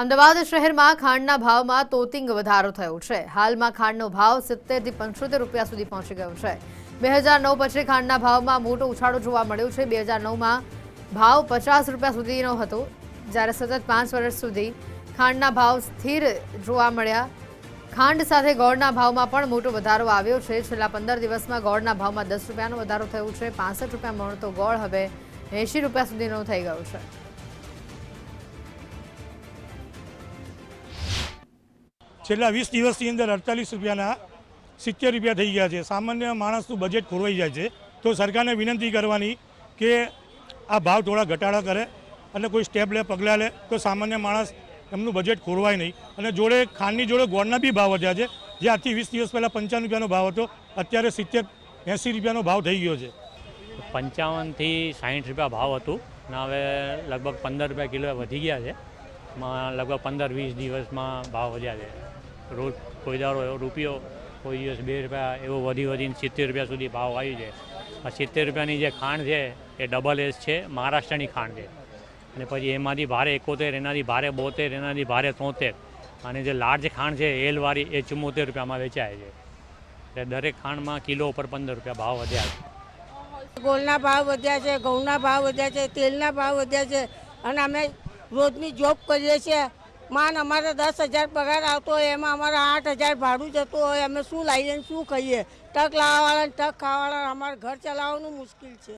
અમદાવાદ શહેરમાં ખાંડના ભાવમાં તોતિંગ વધારો થયો છે। હાલમાં ખાંડનો ભાવ 70 થી 75 રૂપિયા સુધી પહોંચી ગયો છે। 2009 પછી ખાંડના ભાવમાં મોટો ઉછાળો જોવા મળ્યો છે। 2009માં ભાવ 50 રૂપિયા સુધીનો હતો, જ્યારે સતત 5 વર્ષ સુધી ખાંડના ભાવ સ્થિર જોવા મળ્યા। ખાંડ સાથે ગોળના ભાવમાં પણ મોટો વધારો આવ્યો છે। છેલ્લા 15 દિવસમાં ગોળના ભાવમાં 10 રૂપિયાનો વધારો થયો છે। 65 રૂપિયા મળતો ગોળ હવે 80 રૂપિયા સુધીનો થઈ ગયો છે। છેલ્લા 20 દિવસની અંદર 48 રૂપિયાના 70 રૂપિયા થઈ ગયા છે। સામાન્ય માણસનું બજેટ ખોરવાઈ જાય છે, તો સરકારને વિનંતી કરવાની કે આ ભાવ થોડા ઘટાડા કરે અને કોઈ સ્ટેપ લે, પગલાં લે, તો સામાન્ય માણસ એમનું બજેટ ખોરવાય નહીં। અને જોડે ખાંડની જોડે ગોળના બી ભાવ વધ્યા છે, જે આજથી 20 દિવસ પહેલાં 55 રૂપિયાનો ભાવ હતો, અત્યારે 70-80 રૂપિયાનો ભાવ થઈ ગયો છે। 55 થી 60 રૂપિયા ભાવ હતું અને હવે લગભગ 15 રૂપિયા કિલો વધી ગયા છે। લગભગ 15-20 દિવસમાં ભાવ વધ્યા છે। રોજ કોઈ દારો રૂપિયો, કોઈ દિવસ 2 રૂપિયા એવો વધીને 70 રૂપિયા સુધી ભાવ આવી છે। આ 70 રૂપિયાની જે ખાંડ છે એ ડબલ એસ છે, મહારાષ્ટ્રની ખાંડ છે। અને પછી એમાંથી ભારે 71, એનાથી ભારે 72, એનાથી ભારે 73, અને જે લાર્જ ખાંડ છે એલવાળી એ 74 રૂપિયામાં વેચાય છે। એટલે દરેક ખાંડમાં કિલો ઉપર 15 રૂપિયા ભાવ વધ્યા છે। ગોળના ભાવ વધ્યા છે, ઘઉંના ભાવ વધ્યા છે, તેલના ભાવ વધ્યા છે। અને અમે રોજની જોબ કરીએ છીએ, માન અમારે 10,000 પગાર આવતો હોય, એમાં અમારે 8,000 ભાડું જતું હોય, અમે શું લાવીએ શું ખાઈએ? ટક લાવવાવાળા ટક ખાવાવાળા, અમારે ઘર ચલાવવાનું મુશ્કેલ છે।